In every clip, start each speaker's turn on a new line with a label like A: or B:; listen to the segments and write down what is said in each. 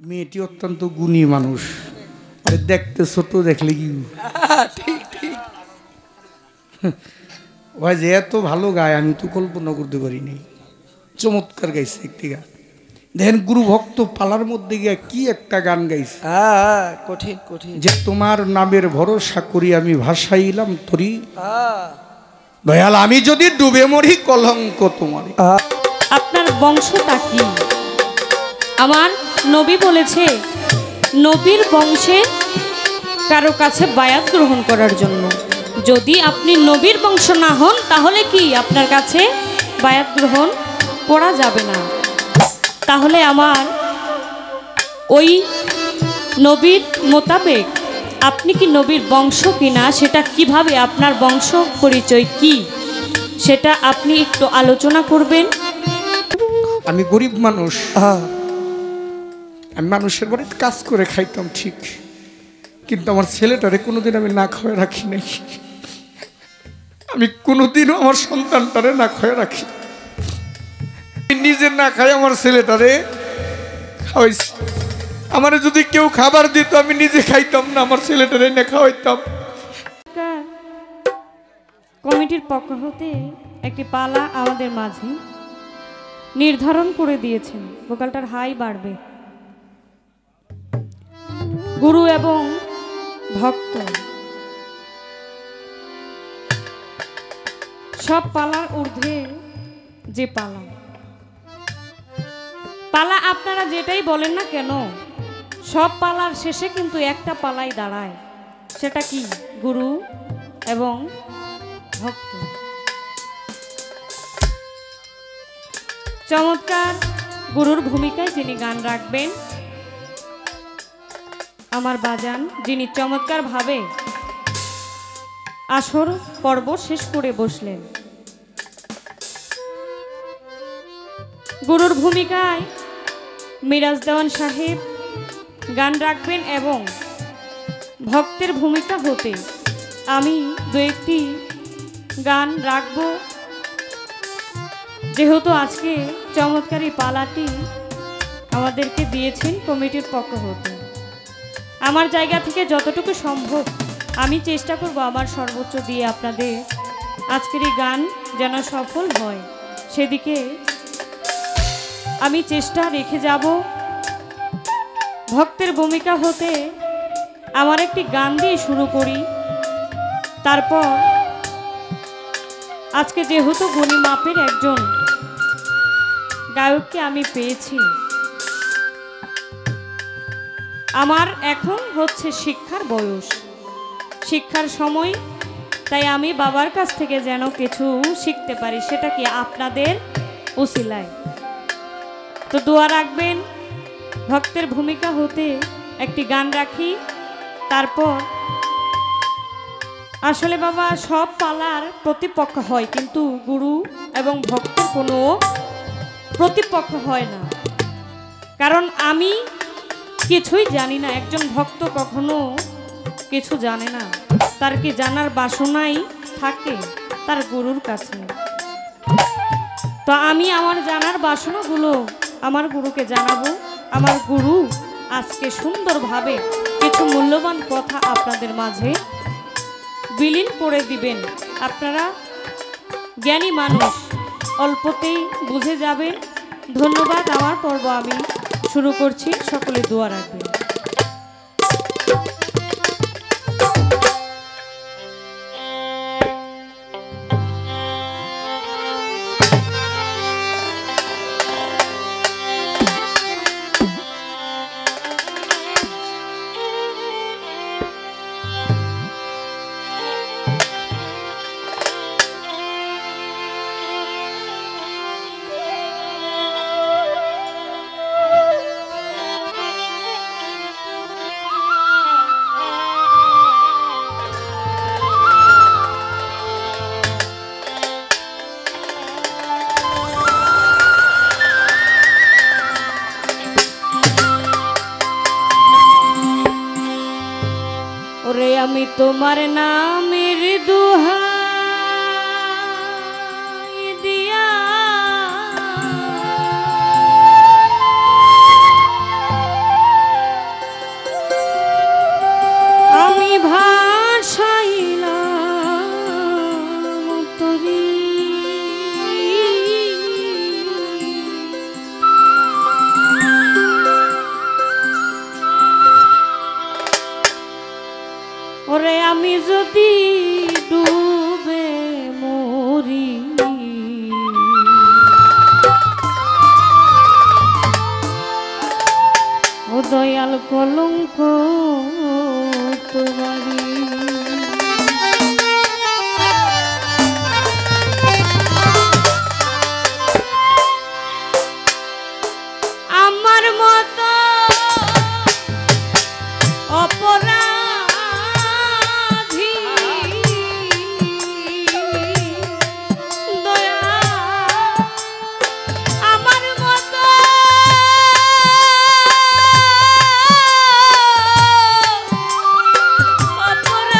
A: মেয়েটি অত্যন্ত গুণী মানুষ, আরে দেখতে ছোট দেখলে কি
B: ঠিক ঠিক
A: ওই যে এত ভালো গায় আমি তো কল্পনা করতে পারিনি। চমৎকার গাইছে একটি গান। দেখেন গুরু ভক্ত পালার মধ্যে গিয়ে কি একটা গান গাইছে,
B: কঠিন কঠিন।
A: যে তোমার নামের ভরসা করি আমি ভাসাইলাম তরি,
B: হ্যাঁ
A: দয়াল আমি যদি ডুবে মরি কলঙ্ক তোমার।
C: আপনার বংশটা কি? আমার নবী বলেছে নবীর বংশে কারো কাছে বায়াত গ্রহণ করার জন্য। যদি আপনি নবীর বংশ না হন তাহলে কি আপনার কাছে বায়াত গ্রহণ করা যাবে না। তাহলে আমার ওই নবীর মোতাবেক আপনি কি নবীর বংশ কিনা, সেটা কিভাবে, আপনার বংশ পরিচয় কি, সেটা আপনি একটু আলোচনা করবেন।
A: আমি গরিব মানুষ, আমি মানুষের বাড়িতে কাজ করে খাইতাম ঠিক, কিন্তু আমার ছেলেটারে কোনোদিন আমি না খাওয়া রাখি নাই। আমি কোনোদিনও আমার সন্তানটারে না খাওয়া রাখি, নিজে না খাই আমার ছেলেটারে খাওয়াইছি। আমার যদি কেউ খাবার দিত আমি নিজে খাইতাম না, আমার ছেলেটারে না খাওয়াইতাম।
C: কমিটির পক্ষ হতে একটি পালা আমাদের মাঝে নির্ধারণ করে দিয়েছেন, ভোকালটার হাই বাড়বে। গুরু এবং ভক্ত সব পালার ঊর্ধ্বে যে পালা, পালা আপনারা যেটাই বলেন না কেন, সব পালার শেষে কিন্তু একটা পালাই দাঁড়ায়, সেটা কি? গুরু এবং ভক্ত। চমৎকার গুরুর ভূমিকায় যিনি গান রাখবেন, আমার বাজান, যিনি চমৎকার ভাবে আসর পর্ব শেষ করে বসলেন। গুরুর ভূমিকায় মিরাজ দেওয়ান সাহেব গান রাখবেন এবং ভক্তের ভূমিকা হতে আমি দু একটি গান রাখব। যেহেতু আজকে চমৎকার এই পালাটি আমাদেরকে দিয়েছেন কমিটির পক্ষ হতে, আমার জায়গা থেকে যতটুকু সম্ভব আমি চেষ্টা করব আমার সর্বোচ্চ দিয়ে আপনাদের আজকের এই গান যেন সফল হয় সেদিকে আমি চেষ্টা রেখে যাব। ভক্তের ভূমিকা হতে আমার একটি গান দিয়ে শুরু করি, তারপর আজকে যেহেতু গুণী মাপের একজন গায়ককে আমি পেয়েছি, আমার এখন হচ্ছে শিক্ষার বয়স, শিক্ষার সময়, তাই আমি বাবার কাছ থেকে যেন কিছু শিখতে পারি, সেটা কি আপনাদের উসিলায়। তো দোয়া রাখবেন। ভক্তের ভূমিকা হতে একটি গান রাখি, তারপর আসলে বাবা সব পালার প্রতিপক্ষ হয়, কিন্তু গুরু এবং ভক্তের কোনো প্রতিপক্ষ হয় না, কারণ আমি কিছুই জানি না। একজন ভক্ত কখনো কিছু জানে না, তার কি জানার বাসনাই থাকে তার গুরুর কাছে। তো আমি আমার জানার বাসনাগুলো আমার গুরুকে জানাবো। আমার গুরু আজকে সুন্দরভাবে কিছু মূল্যবান কথা আপনাদের মাঝে বিলীন করে দিবেন। আপনারা জ্ঞানী মানুষ, অল্পতেই বুঝে যাবেন। ধন্যবাদ। আমার পর্ব আমি শুরু করছি, সকলে দোয়া রাখবেন। ওরে আমি তোমার নামের দোহাই দিয়া যদি ডুবে মরি ও দয়াল কলঙ্ক তোমারি আমার মতো অপরাধী দয়া আমার মতো অপরাধী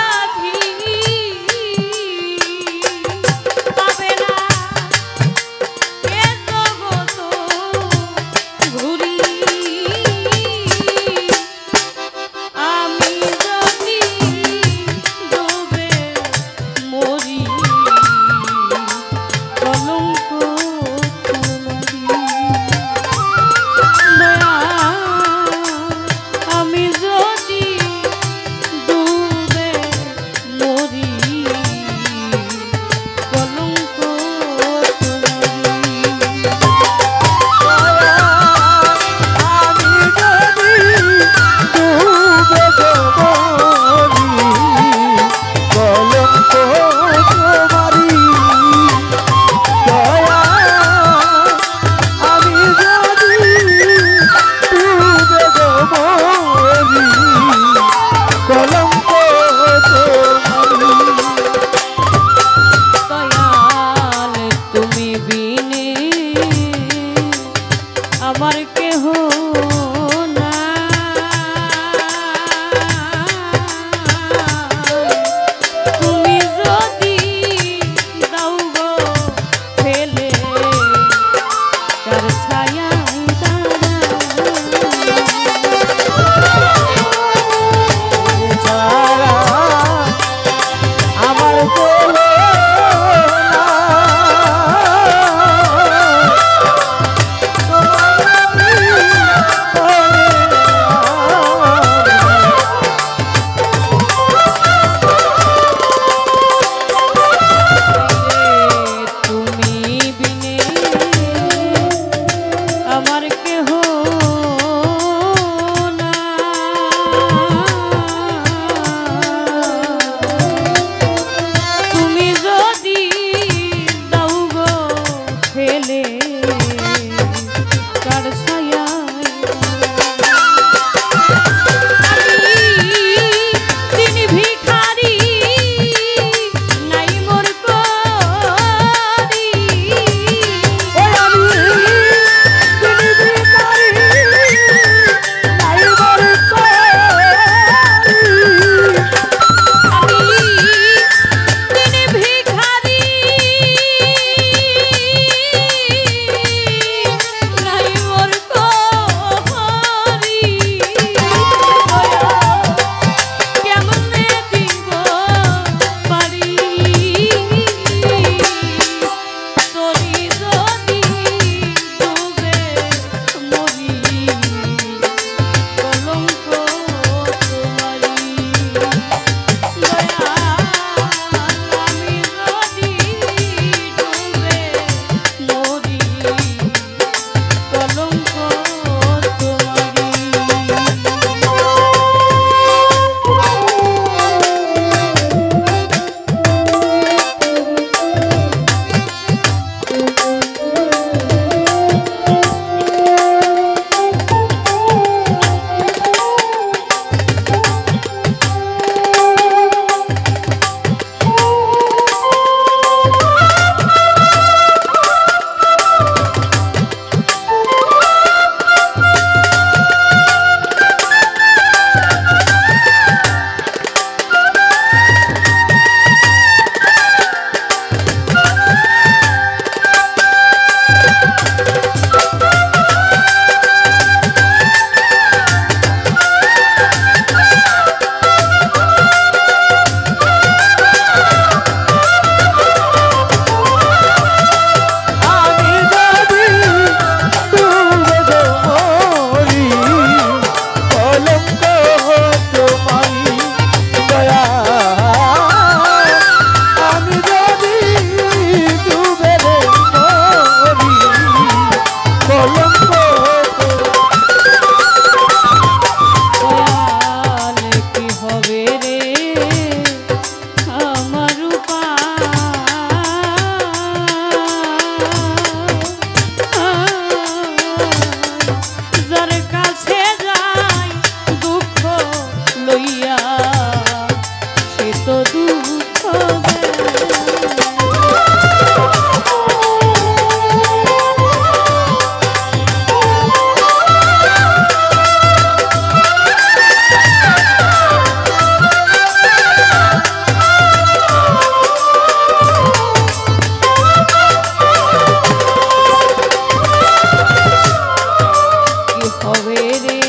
C: রে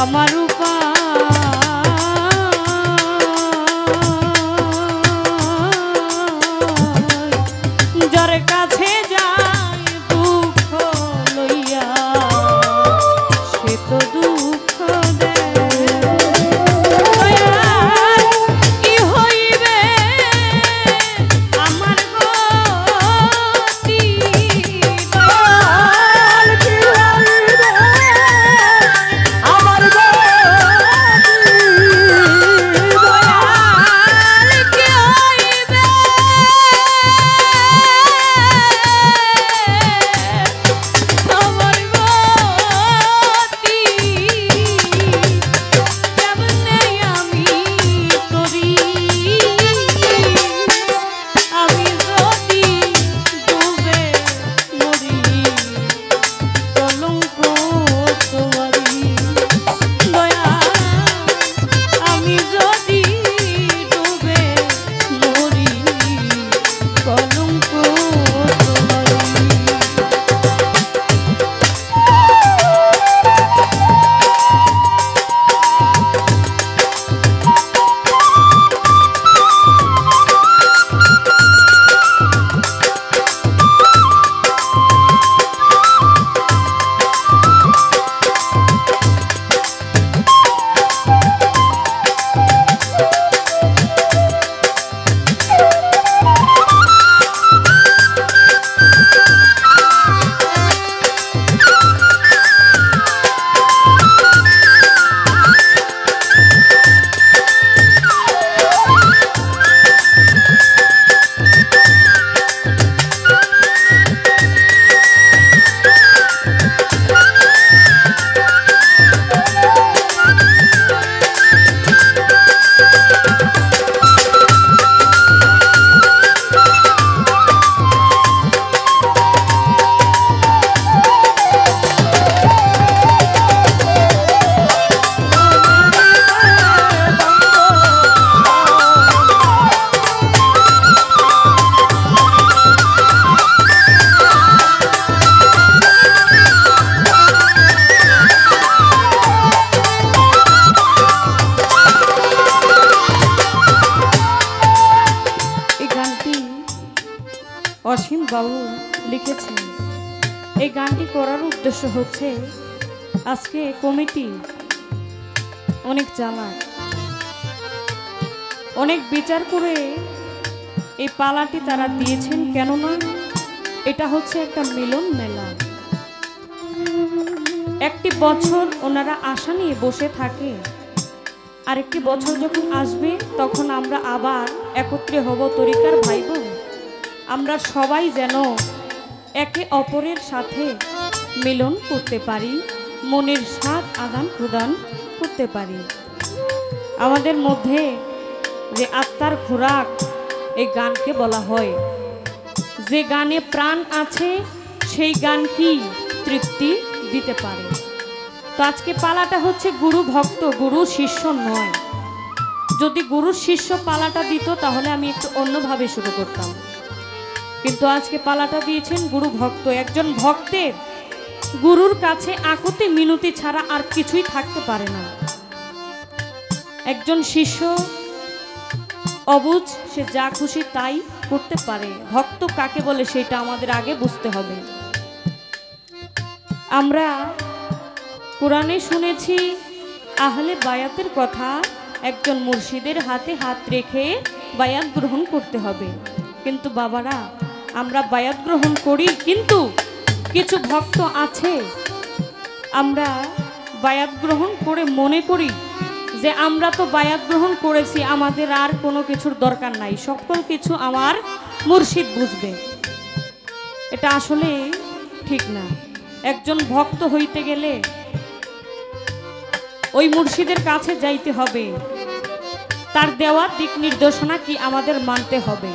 C: আমার উপায় যার কাছে যায় দুঃখ লইয়া সে তো দুঃখ অসীম বাবু লিখেছেন। এই গানটি করার উদ্দেশ্য হচ্ছে আজকে কমিটি অনেক চালাক, অনেক বিচার করে এই পালাটি তারা দিয়েছেন। কেননা এটা হচ্ছে একটা মিলন মেলা। একটি বছর ওনারা আশা নিয়ে বসে থাকে, আরেকটি বছর যখন আসবে তখন আমরা আবার একত্রে হব তরিকার ভাই বোন। আমরা সবাই যেন একে অপরের সাথে মিলন করতে পারি, মনের স্বাদ আদান প্রদান করতে পারি। আমাদের মধ্যে যে আত্মার খোরাক এই গানকে বলা হয়। যে গানে প্রাণ আছে সেই গান কি তৃপ্তি দিতে পারে। তো আজকে পালাটা হচ্ছে গুরু ভক্ত, গুরু শিষ্য নয়। যদি গুরু শিষ্য পালাটা দিত তাহলে আমি একটু অন্যভাবে শুরু করতাম, কিন্তু আজকে পালাটা দিয়েছেন গুরু ভক্ত। একজন ভক্তের গুরুর কাছে আকুতি মিনতি ছাড়া আর কিছুই থাকতে পারে না। একজন শিষ্য অবুঝ, সে যা খুশি তাই করতে পারে। ভক্ত কাকে বলে সেটা আমাদের আগে বুঝতে হবে। আমরা কোরআনে শুনেছি আহলে বায়াতের কথা, একজন মুর্শিদের হাতে হাত রেখে বায়াত গ্রহণ করতে হবে। কিন্তু বাবারা, আমরা বায়াত গ্রহণ করি, কিন্তু কিছু ভক্ত আছে আমরা বায়াত গ্রহণ করে মনে করি যে আমরা তো বায়াত গ্রহণ করেছি, আমাদের আর কোনো কিছুর দরকার নাই, সকল কিছু আমার মুর্শিদ বুঝবে। এটা আসলে ঠিক না। একজন ভক্ত হইতে গেলে ওই মুর্শিদের কাছে যাইতে হবে, তার দেওয়া দিক নির্দেশনা কি আমাদের মানতে হবে।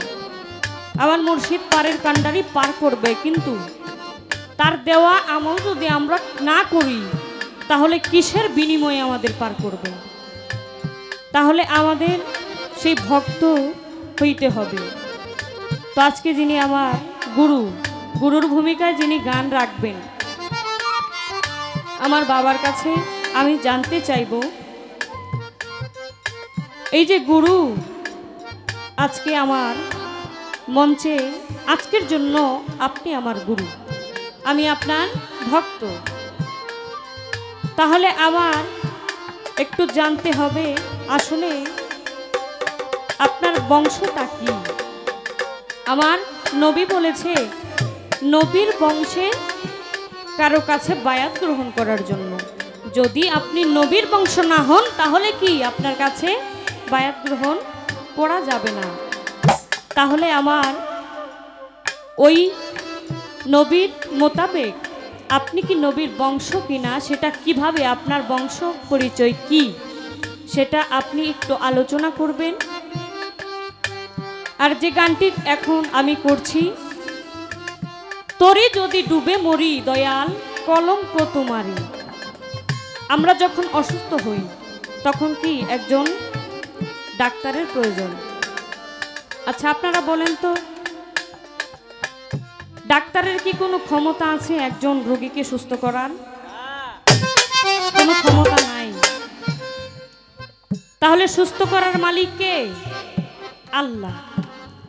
C: আমার মুর্শিদ পারের কান্ডারি পার করবে, কিন্তু তার দেওয়া আমল যদি আমরা না করি তাহলে কিসের বিনিময়ে আমাদের পার করবে? তাহলে আমাদের সেই ভক্ত হইতে হবে। তো আজকে যিনি আমার গুরু, গুরুর ভূমিকায় যিনি গান রাখবেন, আমার বাবার কাছে আমি জানতে চাইব, এই যে গুরু আজকে আমার মঞ্চে, আজকের জন্য আপনি আমার গুরু, আমি আপনার ভক্ত, তাহলে আমার একটু জানতে হবে আসলে আপনার বংশটা কি। আমার নবী বলেছে নবীর বংশে কারো কাছে বায়াত গ্রহণ করার জন্য। যদি আপনি নবীর বংশ না হন তাহলে কি আপনার কাছে বায়াত গ্রহণ করা যাবে না। তাহলে আমার ওই নবীর মোতাবেক আপনি কি নবীর বংশ কিনা, সেটা কিভাবে, আপনার বংশ পরিচয় কি, সেটা আপনি একটু আলোচনা করবেন। আর যে গানটি এখন আমি করছি, তোরে যদি ডুবে মরি দয়াল কলঙ্ক তোমারি। আমরা যখন অসুস্থ হই তখন কি একজন ডাক্তারের প্রয়োজন। আচ্ছা আপনারা বলেন তো, ডাক্তারের কি কোনো ক্ষমতা আছে একজন রোগীকে সুস্থ করার? কোনো ক্ষমতা নাই। তাহলে সুস্থ করার মালিক কে? আল্লাহ।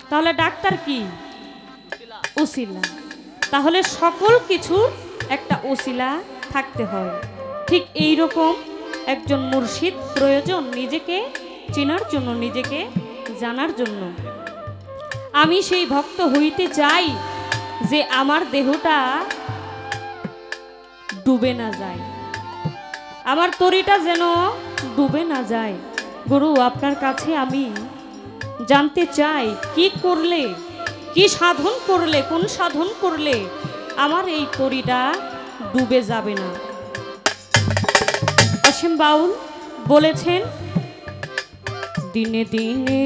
C: তাহলে ডাক্তার কি? উসিলা। তাহলে সকল কিছুর একটা উসিলা থাকতে হয়। ঠিক এই রকম একজন মুর্শিদ প্রয়োজন নিজেকে চেনার জন্য, নিজেকে জানার জন্য। আমি সেই ভক্ত হইতে চাই যে আমার দেহটা ডুবে না যায়, আমার তরিটা যেন ডুবে না যায়। গুরু আপনার কাছে আমি জানতে চাই কি করলে, কি সাধন করলে, কোন সাধন করলে আমার এই তরিটা ডুবে যাবে না। অসীম বাউল বলেছেন, দিনে দিনে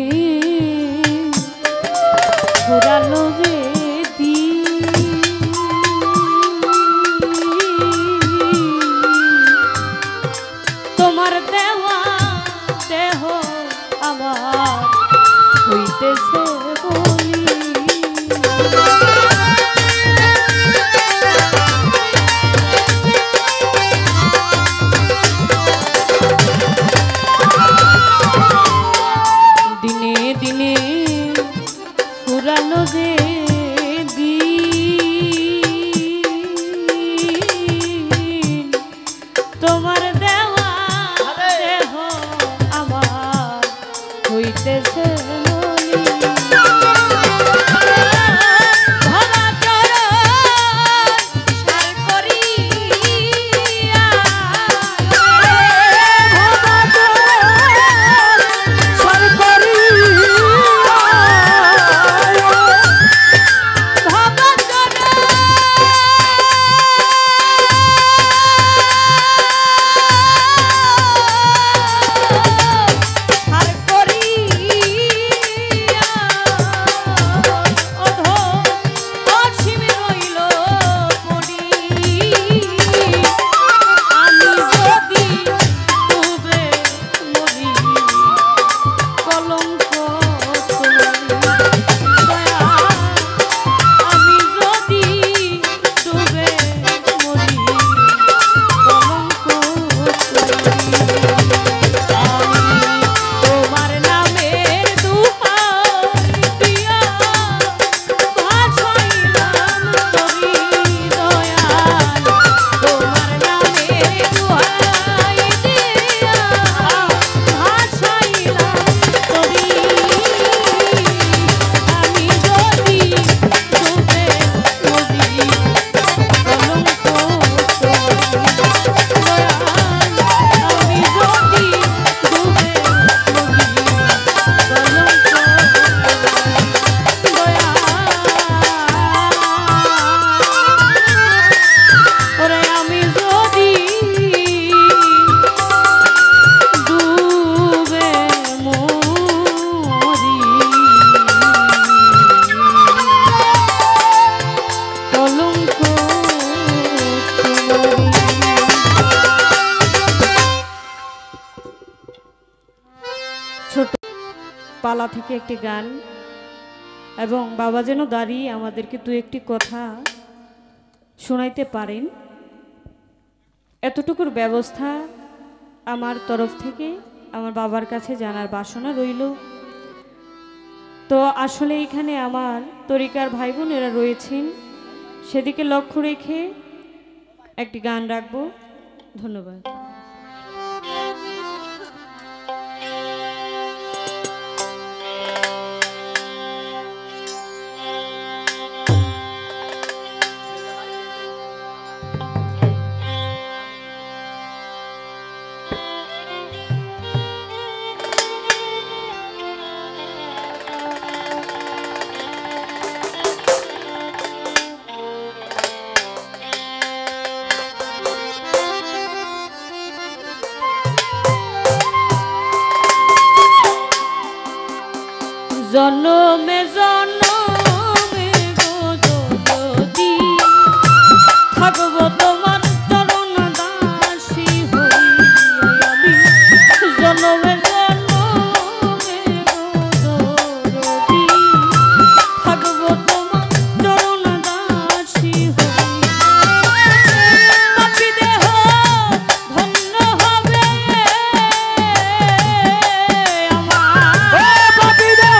C: ঘোরালো যে তোমার দেওয়া দেহ আমার হইতেছে বলি। দিনে দিনে ফুরালো যে দিন, তোমার দেওয়া দেহ আমার হইতেছে বলি। পালা থেকে একটি গান, এবং বাবা যেন দাঁড়িয়ে আমাদেরকে দু একটি কথা শোনাইতে পারেন। এতটুকুর ব্যবস্থা আমার তরফ থেকে আমার বাবার কাছে জানার বাসনা রইল। তো আসলে এখানে আমার তরিকার ভাই বোনেরা রয়েছেন, সেদিকে লক্ষ্য রেখে একটি গান রাখবো। ধন্যবাদ। জনমে জনমে গো যদি থাকবো তোমার চরণ দাসী হইয়া আমি। জনমে জনমে গো যদি থাকবো তোমার চরণ দাসী হইয়া। পাপী দেহ ধন্য হবে আমার, পাপী দেহ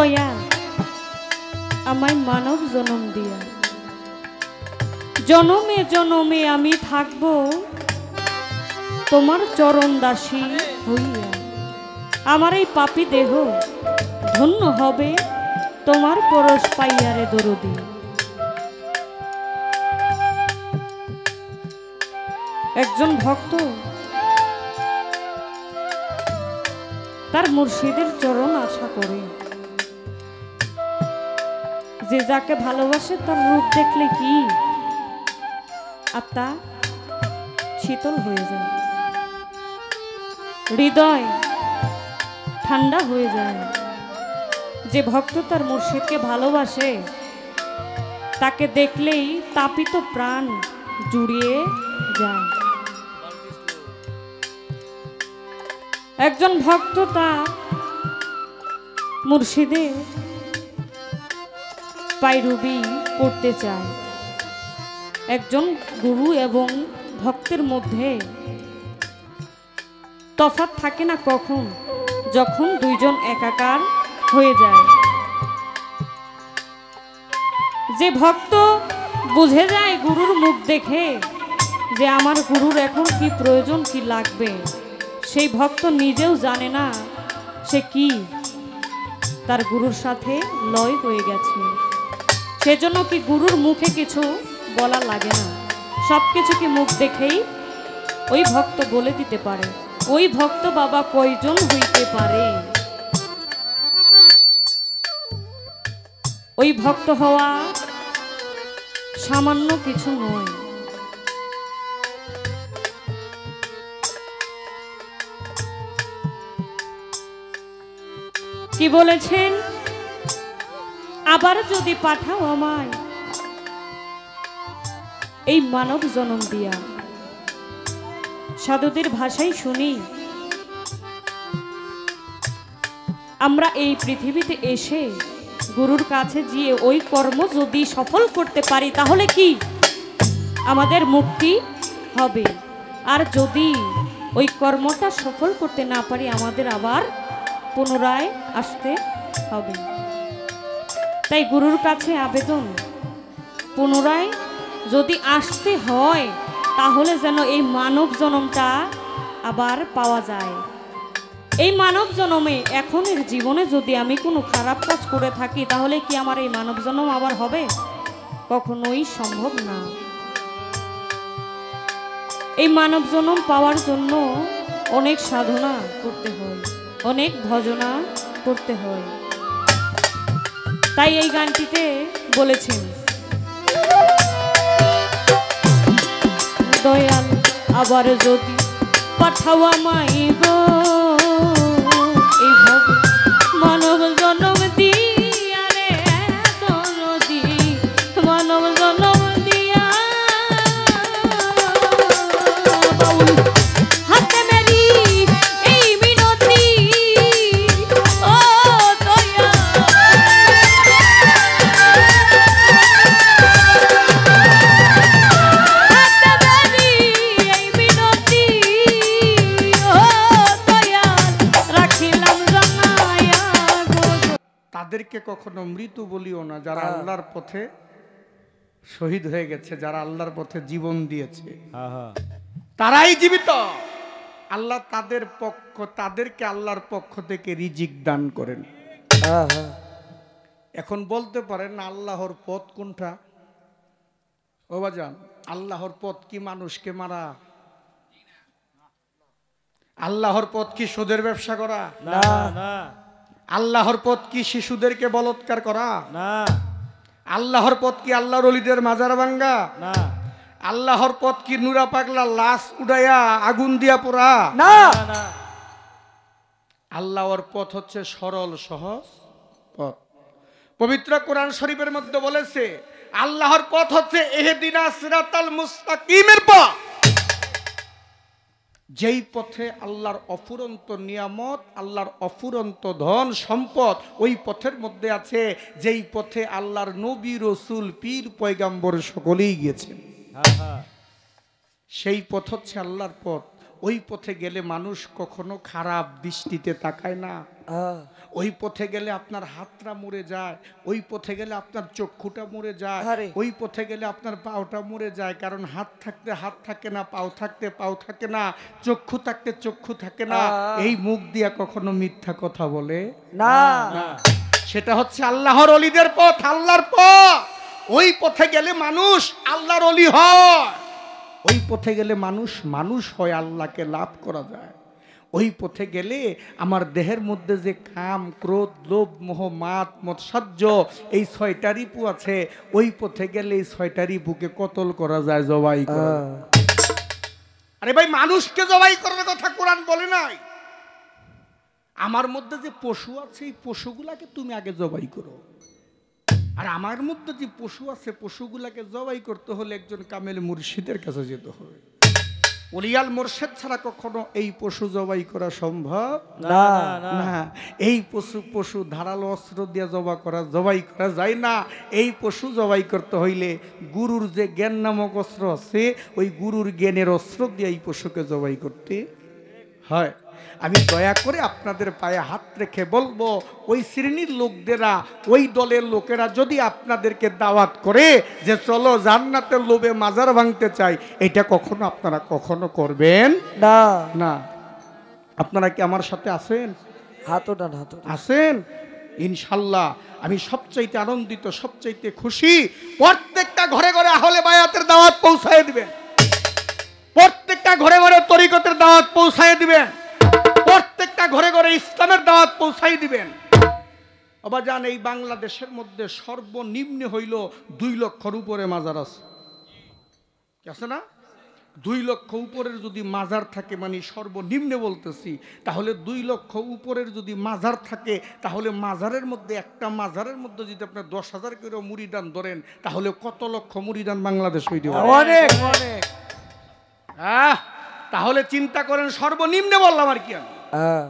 C: দয়া আমায় মানব জনম দিয়া, জনমে জনমে আমি থাকব তোমার চরণ দাসী হইয়া। আমার এই পাপী দেহ ধন্য হবে তোমার পরশ পাইয়ারে দরদি। একজন ভক্ত তার মুর্শিদের চরণ আশা করে, যে যাকে ভালোবাসে তার রূপ দেখলে কি আত্মা শীতল হয়ে যায়, হৃদয় ঠান্ডা হয়ে যায়। যে ভক্ত তার মুর্শিদকে ভালোবাসে তাকে দেখলেই তাপিত প্রাণ জুড়িয়ে যায়। একজন ভক্ত তার মুর্শিদে পায়রুবি করতে চায়। একজন গুরু এবং ভক্তের মধ্যে তফাৎ থাকে না কখন, যখন দুইজন একাকার হয়ে যায়। যে ভক্ত বুঝে যায় গুরুর মুখ দেখে যে আমার গুরুর এখন কি প্রয়োজন, কি লাগবে, সেই ভক্ত নিজেও জানে না সে কি তার গুরুর সাথে লয় হয়ে গেছে। সেজন্য কি গুরুর মুখে কিছু বলা লাগে না, সব কিছু কি মুখ দেখেই ওই ভক্ত বলে দিতে পারে। ওই ভক্ত বাবা কয়জন হইতে পারে? ওই ভক্ত হওয়া সামান্য কিছু নয়। কি বলেছেন? আবার যদি পাঠাও আমায় এই মানব জনম দিয়া। সাধুদের ভাষাই শুনি, আমরা এই পৃথিবীতে এসে গুরুর কাছে গিয়ে ওই কর্ম যদি সফল করতে পারি তাহলে কি আমাদের মুক্তি হবে, আর যদি ওই কর্মটা সফল করতে না পারি আমাদের আবার পুনরায় আসতে হবে। তাই গুরুর কাছে আবেদন, পুনরায় যদি আসতে হয় তাহলে যেন এই মানব জনমটা আবার পাওয়া যায়। এই মানব জনমে এখনের জীবনে যদি আমি কোনো খারাপ কাজ করে থাকি তাহলে কি আমার এই মানব জনম আবার হবে? কখনোই সম্ভব না। এই মানব জনম পাওয়ার জন্য অনেক সাধনা করতে হয়, অনেক ভজনা করতে হয়। তাই এই গানটিতে বলেছেন, দয়াল আবার যদি পাঠাও আমায় গো এই ভব মানব জনম দিয়া রে দরদি, মানব জনম দিয়া বাউল হাতে মেরি এই মিনতি ও দয়া।
A: তাদেরকে কখনো মৃত্যু বলিও না যারা আল্লাহর পথে শহীদ হয়ে গেছে, যারা আল্লাহর পথে জীবন দিয়েছে, তারাই জীবিত। আল্লাহ তাদেরকে আল্লাহর পক্ষ থেকে রিজিক দান করেন। এখন বলতে পারেন আল্লাহর পথ কোনটা? ও বাজান, আল্লাহর পথ কি মানুষকে মারা? আল্লাহর পথ কি সুদের ব্যবসা করা?
B: না না।
A: আল্লাহর পথ কি শিশুদেরকে বলৎকার করা?
B: না।
A: আল্লাহর পথ কি আল্লাহর ওলিদের মাজার ভাঙ্গা?
B: না।
A: আল্লাহর পথ কি নুরা পাগলা লাশ উড়াইয়া আগুন দিয়া পোড়া?
B: না।
A: আল্লাহর পথ হচ্ছে সরল সহজ পথ। পবিত্র কোরআন শরীফের মধ্যে বলেছে আল্লাহর পথ হচ্ছে ইহদিনাস সিরাতাল মুস্তাকিমের পথ। যেই পথে আল্লাহর অফুরন্ত নিয়ামত, আল্লাহর অফুরন্ত ধন সম্পদ ওই পথের মধ্যে আছে, যেই পথে আল্লাহর নবী রসুল পীর পয়গাম্বর সকলেই গিয়েছেন। সেই পথ হচ্ছে আল্লাহর পথ। ওই পথে গেলে মানুষ কখনো খারাপ দৃষ্টিতে তাকায় না। ওই পথে গেলে আপনার হাতটা মরে যায়, ওই পথে গেলে আপনার চক্ষুটা মরে যায়,
B: আরে।
A: ওই পথে গেলে আপনার পাওটা মরে যায়। কারণ হাত থাকতে হাত থাকে না, পাও থাকতে পাও থাকে না, চক্ষু থাকতে চক্ষু থাকে না। এই মুখ দিয়া কখনো মিথ্যা কথা বলে
B: না।
A: না। সেটা হচ্ছে আল্লাহর অলিদের পথ, আল্লাহর পথ। ওই পথে গেলে মানুষ আল্লাহর অলি হয়, ওই পথে গেলে মানুষ মানুষ হয়, আল্লাহকে লাভ করা যায়। ওই পথে গেলে আমার দেহের মধ্যে যে কাম, ক্রোধ, লোভ, মোহ, মাত, মৎসর্য, এই 6টা রিপু আছে, ওই পথে গেলে এই 6টা রিপুকে কতল করা যায়, জবাই করা যায়। আরে ভাই, মানুষকে জবাই করার কথা কোরআন বলে নাই। আমার মধ্যে যে পশু আছে, এই পশুগুলাকে তুমি আগে জবাই করো। আর আমার মধ্যে যে পশু আছে, পশুগুলাকে জবাই করতে হলে একজন কামেল মুর্শিদের কাছে যেতে হবে। ওলিয়াল মোর্শেদ ছাড়া কখনো এই পশু জবাই করা সম্ভব
B: না।
A: না। এই পশু ধারালো অস্ত্র দিয়ে জবাই করা যায় না। এই পশু জবাই করতে হইলে গুরুর যে জ্ঞান নামক অস্ত্র আছে, ওই গুরুর জ্ঞানের অস্ত্র দিয়ে এই পশুকে জবাই করতে হয়। আমি দয়া করে আপনাদের পায়ে হাত রেখে বলবো, ওই শ্রেণীর লোকদেরা, ওই দলের লোকেরা যদি আপনাদেরকে দাওয়াত করে যে চলো জান্নাতের লোভে মাজার ভাঙতে চাই, এটা কখনো আপনারা কখনো করবেন
B: না।
A: না। আপনারা কি আমার সাথে আছেন?
B: হাত ওঠান, হাত ওঠান।
A: আছেন? ইনশাল্লাহ আমি সবচাইতে আনন্দিত, সবচাইতে খুশি, প্রত্যেকটা ঘরে ঘরে আহলে বায়াতের দাওয়াত পৌঁছায় দিবেন, প্রত্যেকটা ঘরে ঘরে তরিকতের দাওয়াত পৌঁছায় দিবেন, প্রত্যেকটা ঘরে ঘরে ইসলামের দাওয়াত পৌঁছাই দিবেন। অবাজান, এই বাংলাদেশের মধ্যে সর্বনিম্ন হইল 2 লক্ষর উপরে মাজার আছে না? 2 লক্ষ উপরের যদি মাজার থাকে, মানে সর্বনিম্ন বলতেছি, তাহলে 2 লক্ষ উপরের যদি মাজার থাকে, তাহলে মাজারের মধ্যে, একটা মাজারের মধ্যে যদি আপনার 10,000 করে মুরিদান ধরেন, তাহলে কত লক্ষ মুরিদান বাংলাদেশ হইতে পারে?
B: অনেক অনেক।
A: তাহলে চিন্তা করেন, সর্বনিম্ন বললাম আর কি আমি।
B: হ্যাঁ।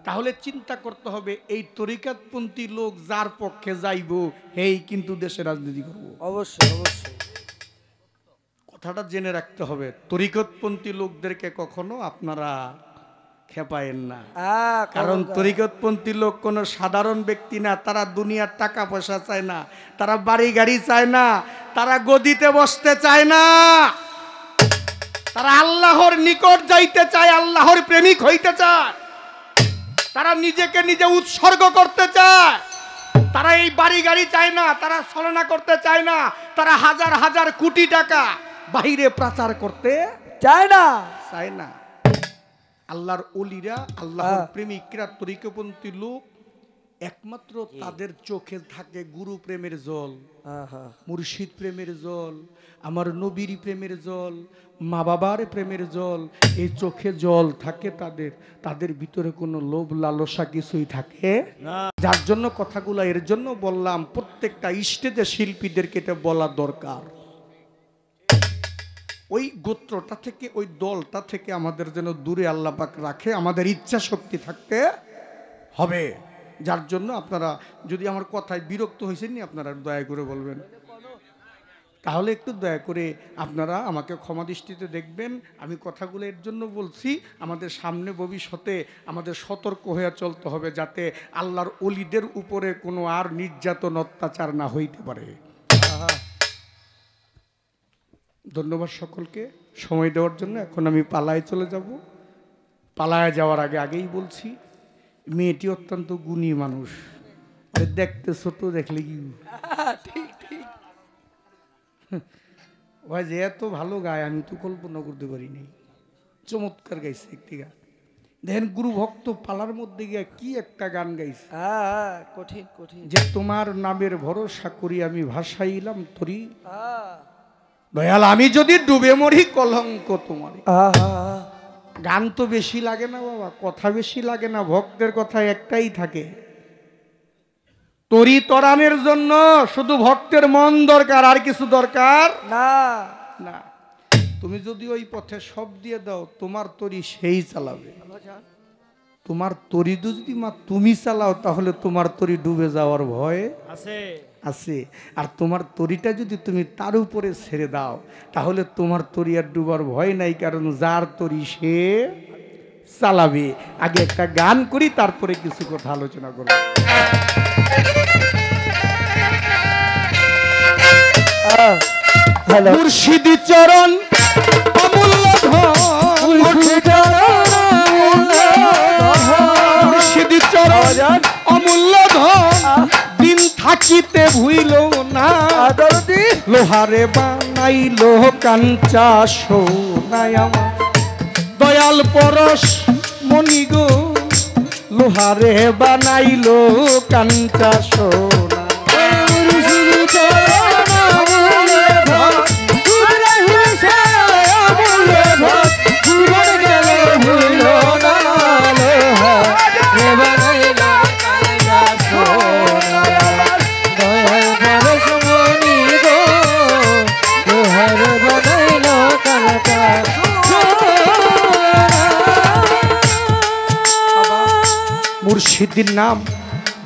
A: তাহলে চিন্তা করতে হবে, এই তরিকাতপন্থী লোক যার পক্ষে যাইব, এই কিন্তু দেশে রাজনীতি করব।
B: অবশ্যই অবশ্যই।
A: কথাটা জেনে রাখতে হবে, তরিকতপন্থী লোকদেরকে কখনো আপনারা খেপায়েন না। কারণ তরিকতপন্থী লোক কোনো সাধারণ ব্যক্তি না। তারা দুনিয়ার টাকা পয়সা চায় না, তারা বাড়ি গাড়ি চায় না, তারা গদিতে বসতে চায় না, তারা আল্লাহর নিকট যাইতে চায়, আল্লাহর প্রেমিক হইতে চায়, তারা নিজেকে নিজে উৎসর্গ করতে চায়। তারা এই বাড়ি গাড়ি চায় না, তারা ছলনা করতে চায় না, তারা হাজার হাজার কোটি টাকা বাইরে প্রচার করতে
B: চায় না,
A: চায় না। আল্লাহর ওলিরা, আল্লাহর প্রেমিকরা, তরিকপন্থী লোক, একমাত্র তাদের চোখে থাকে গুরু প্রেমের জল, মুর্শিদ প্রেমের জল, আমার নবীর প্রেমের জল, মা বাবার প্রেমের জল। এই চোখে জল থাকে তাদের, তাদের ভিতরে কোনো লোভ লালসা কিছুই থাকে না। যার জন্য কথাগুলো এর জন্য বললাম, প্রত্যেকটা স্টেজে শিল্পীদেরকে এটা বলা দরকার। ওই গোত্রটা থেকে, ওই দলটা থেকে আমাদের যেন দূরে আল্লাহ পাক রাখে, আমাদের ইচ্ছা শক্তি থাকতে হবে। যার জন্য আপনারা যদি আমার কথায় বিরক্ত হয়েছেন নি, আপনারা দয়া করে বলবেন, তাহলে একটু দয়া করে আপনারা আমাকে ক্ষমা দৃষ্টিতে দেখবেন। আমি কথাগুলো এর জন্য বলছি, আমাদের সামনে ভবিষ্যতে আমাদের সতর্ক হয়ে চলতে হবে, যাতে আল্লাহর ওলিদের উপরে কোনো আর নির্যাতন অত্যাচার না হইতে পারে। ধন্যবাদ সকলকে সময় দেওয়ার জন্য। এখন আমি পালায় চলে যাব। পালায় যাওয়ার আগেই বলছি, মেয়েটি অত্যন্ত গুণী মানুষ, আরে দেখতে ছোট, দেখলে কি
B: ঠিক ঠিক।
A: ভাই যে এত ভালো গায় আমি তো কল্পনা করতে পারিনি। চমৎকার গাইছে একটি গান। দেখেন গুরু ভক্ত পালার মধ্যে গিয়ে কি একটা গান গাইছে,
B: কঠিন কঠিন।
A: যে তোমার নামের ভরসা করি আমি ভাসাইলাম তরি, দয়াল আমি যদি ডুবে মরি কলঙ্ক তোমার। গান তো বেশি লাগে না বাবা, কথা বেশি লাগে না, ভক্তের কথা একটাই থাকে, তরি তরানের জন্য শুধু ভক্তের মন দরকার, আর কিছু দরকার
B: না
A: না। তুমি যদি ওই পথে সব দিয়ে দাও, তোমার তরি সেই চালাবে। তোমার তরি যদি মা তুমি চালাও, তাহলে তোমার তরি ডুবে যাওয়ার ভয় আছে। আর তোমার তরিটা যদি তুমি তার উপরে ছেড়ে দাও, তাহলে তোমার তরি আর ডুবার ভয় নাই, কারণ যার তরি সে চালাবে। আগে একটা গান করি, তারপরে কিছু কথা আলোচনা করব।
B: হ্যালো
A: মুর্শিদি চরণ অমূল্য ধন, মুর্শিদি চরণ অমূল্য ধন, দিন থাকিতে ভুইল না। লোহারে বানাইল কাঞ্চা সোনায় আমার দয়াল পরশ মনি গো, লোহারে বানাইল কাঞ্চা সোনা। মুর্শিদের নাম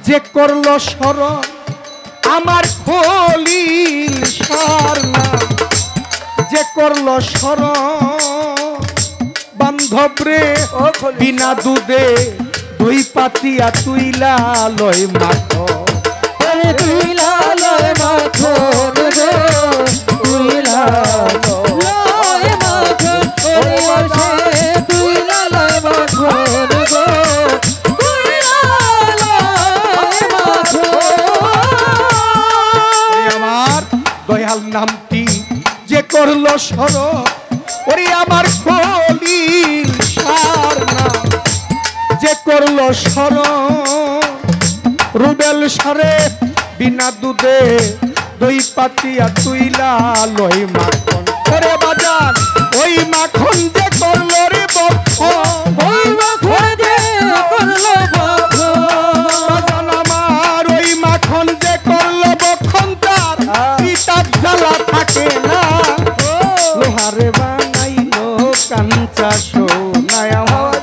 A: যে করলো স্মরণ, আমার খলিল শাহর নাম যে করলো স্মরণ, বান্ধব রে বিনা দুধে দই পাতিয়া তুইলা লয় মাখো, তুইলা লয় মাখো, তুইলা লয় মাখো, তুইলা লয় মাখো। দয়াল নামটি যে করলো স্মরণ, ওরে আমার খলিল শাহর নাম যে করলো স্মরণ, রুবেল সারে বিনা দুধে দই পাতিয়া তুইলা লই মাখন। ওরে বাজান ওই মাখন যে করলো রে বক্ষণ, ওই মাখন যে করলো বক্ষণ, আমার ওই মাখন যে করলো বক্ষণ, তার পিতার জ্বালা থাকে না। লোহারে বানাইলো কাঞ্চা সোনায় আমার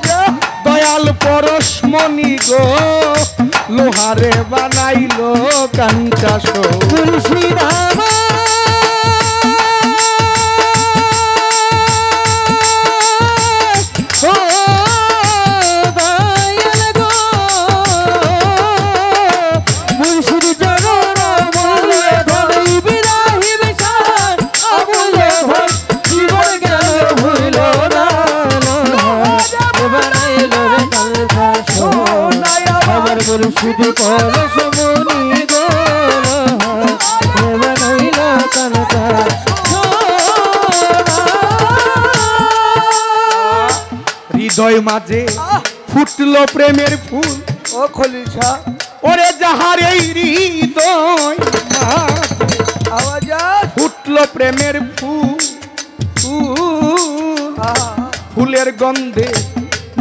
A: দয়াল পরশ মনি গো, লোহারে বানাইলো কাঞ্চা সোনা। মুর্শিদি পরশ মনি গো, বানাইল কাঞ্চা সোনা। হৃদয় মাঝে ফুটলো প্রেমের ফুল,
B: ও খলিল শাহ
A: ওরে যাহার এই হৃদয়
B: আওয়াজ
A: ফুটলো প্রেমের ফুল, ফুলের গন্ধে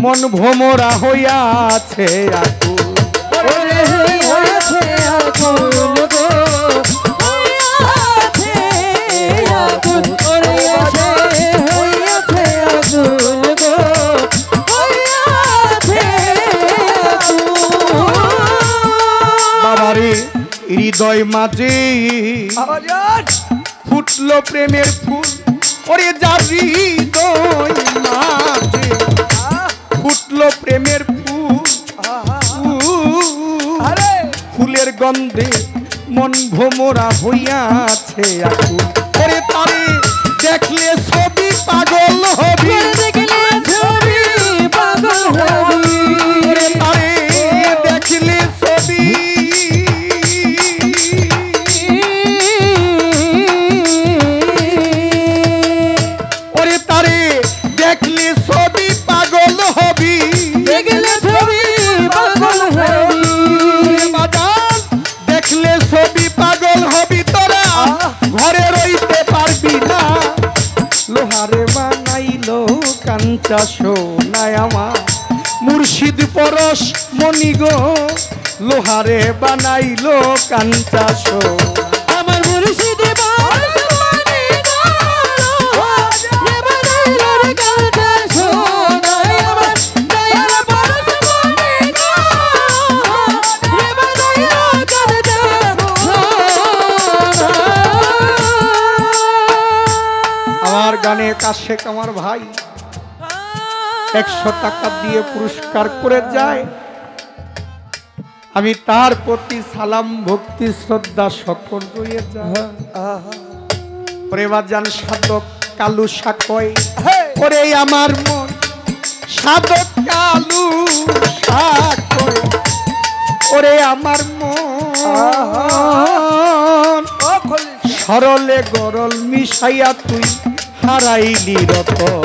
A: মন ভোমরা হইয়াছে আকুল, বাবারে হৃদয় মাঝে ফুটলো প্রেমের ফুল, ওরে যার হৃদয় মাঝে ফুটলো প্রেমের ফুল, ফুলের গন্ধে মন ভোমরা হইয়াছে আকুল। ওরে তারে দেখলে ছবি পাগল হবি, দেখলে ছবি পাগল হবি, তারে দেখলে ছবি, ওরে তারে দেখলে ছবি পাগল হবি, দেখলে ছবি পাগল হবি, দেখলে ছবি পাগল হবি, তোরা ঘরে রইতে পারবি না। লোহারে বানাইলো কাঞ্চা সোনায় আমার মুর্শিদ পরশ মনি গো, লোহারে বানাইলো কাঞ্চা সোনা। আমার মুর্শিদ পরশ মনি গো, লোহারে বানাইলো কাঞ্চা সোনায় আমার দয়াল পরশ মনি গো, বানাইলো কাঞ্চা সোনা। আমার গানে কাশেক আমার ভাই 100 টাকা দিয়ে পুরস্কার করে যায়, আমি তার প্রতি সালাম ভক্তি শ্রদ্ধা সকল রয়ে যায়। ওরে বাজান সাধক কালু সাকয়, ওরে আমার মন সাধক কালু সাকয়, ওরে আমার মন সরলে গরল মিশাইয়া তুই হারাইলি রতন।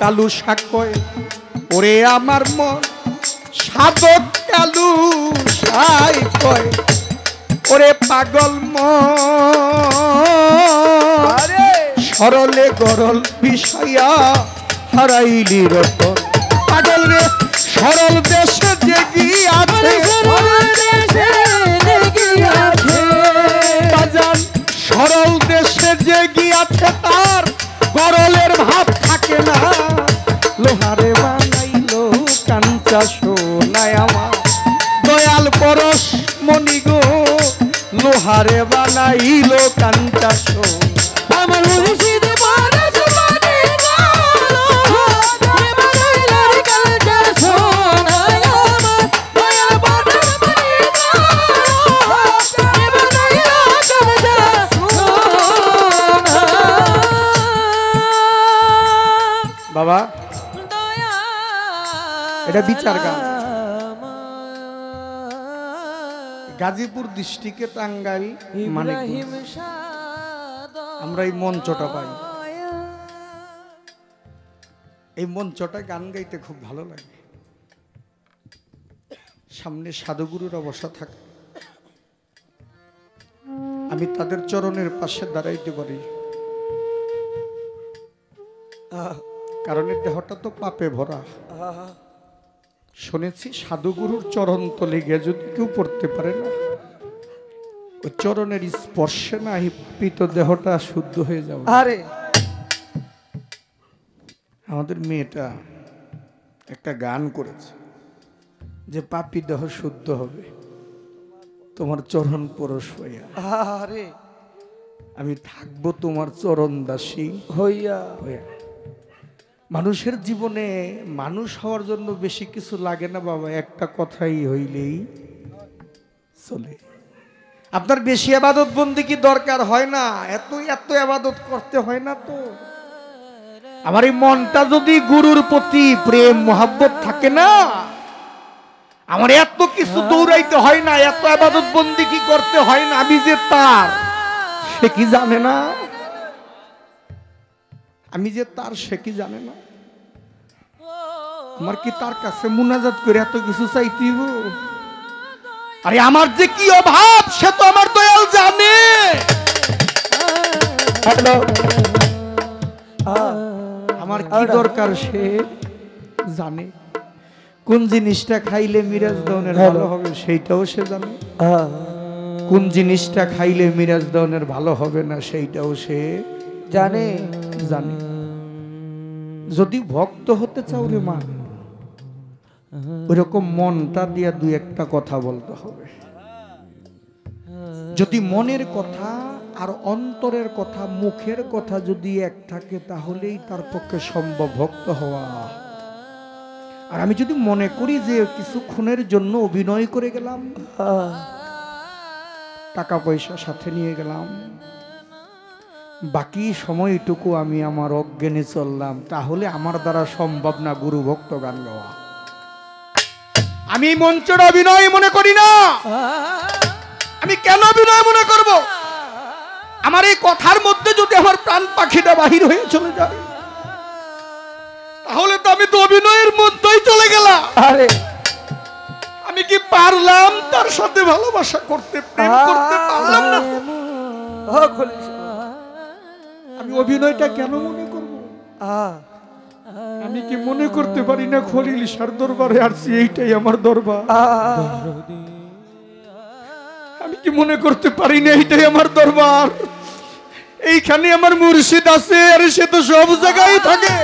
A: কালু সাকয়, ওরে আমার মন সাধক কালু সাকয়, ওরে পাগল মন সরলে গরল বিষয়া হারাইলি রতন। পাগল রে সরল দেশে জেগিয়াছে, বাজান সরল দেশে জেগিয়াছে, তার গরলের ভাব থাকে না। লোহারে বানাইলো কাঞ্চা সোনায় আমার দয়াল পরশ মণি গো, লোহারে বানাইলো কাঞ্চা সোনা আমার মুর্শিদ পরশ মণি গো, লোহারে বানাইলো কাঞ্চা সোনায় আমার দয়াল পরশ মণি গো, লোহারে বানাইলো কাঞ্চা সোনা। বাবা এটা বিচার গান, গাজীপুর ডিস্ট্রিক্টে টাঙ্গাইল মানিকগঞ্জ আমরা এই মঞ্চটা পাই। এই মঞ্চটা গান গাইতে খুব ভালো লাগে। সামনে সাধুগুরুরা বসা থাকে, আমি তাদের চরণের পাশে দাঁড়াইতে পারি, কারণ এই দেহটা তো পাপে ভরা। শুনেছি সাধুগুরুর চরণ তলে গিয়ে যদি কেউ পড়তে পারে না, ওই চরণের স্পর্শে না পিত দেহটা শুদ্ধ হয়ে যাবে।
B: আরে
A: আমাদের মেয়েটা একটা গান করেছে যে পাপী দেহ শুদ্ধ হবে তোমার চরণ পরশ হইয়া।
B: আরে
A: আমি থাকবো তোমার চরণ দাসী
B: হইয়া
A: হইয়া। মানুষের জীবনে মানুষ হওয়ার জন্য বেশি কিছু লাগে না বাবা, একটা কথাই হইলেই চলে। আপনার বেশি আবাদত বন্দেগী দরকার হয় না, এত এত আবাদত করতে হয় না তো। আমার এই মনটা যদি গুরুর প্রতি প্রেম মোহাব্বত থাকে না, আমার এত কিছু দৌড়াইতে হয় না, এত আবাদত বন্দেগী করতে হয় না। আমি যে তার সে কি জানে না, আমি যে তার সে কি জানে না। আমার কি তার কাছে মুনাজাত করে এত কিছু চাইতেইব? আরে আমার যে কি অভাব সে তো আমার দয়াল জানে। আমার কি দরকার সে জানে। কোন জিনিসটা খাইলে মিরাজ দহনের ভালো হবে সেইটাও সে জানে, কোন জিনিসটা খাইলে মিরাজ দহনের ভালো হবে না সেইটাও সে
B: জানে
A: জানে। যদি ভক্ত হতে চাও রে মা, ওইরকম মনটা দিয়ে দুই একটা কথা বলতে হবে। যদি মনের কথা আর অন্তরের কথা মুখের কথা যদি এক থাকে তাহলেই তার পক্ষে সম্ভব ভক্ত হওয়া। আর আমি যদি মনে করি যে কিছুক্ষণের জন্য অভিনয় করে গেলাম, টাকা পয়সা সাথে নিয়ে গেলাম, বাকি সময়টুকু আমি আমার অজ্ঞানে চললাম, তাহলে আমার দ্বারা সম্ভব না গুরু ভক্ত গান গাওয়া। আমি মঞ্চের অভিনয় মনে করি না। আমি কেন অভিনয় মনে করব? আমার এই কথার মধ্যে যদি আমার প্রাণ পাখিটা বাহির হয়ে চলে যায়, তাহলে তো আমি তো অভিনয়ের মধ্যেই চলে গেলাম।
B: আরে
A: আমি কি পারলাম তার সাথে ভালোবাসা করতে, প্রেম করতে পারলাম না? আমি অভিনয়টা কেন মনে করব? আমি কি মনে করতে পারি না খলিল শাহর দরবারে আসছি, এইটাই আমার দরবার? আমি কি মনে করতে পারি না এইটাই আমার দরবার? এইখানে আমার মুর্শিদ আছে, আর সে তো সব জায়গায় থাকে।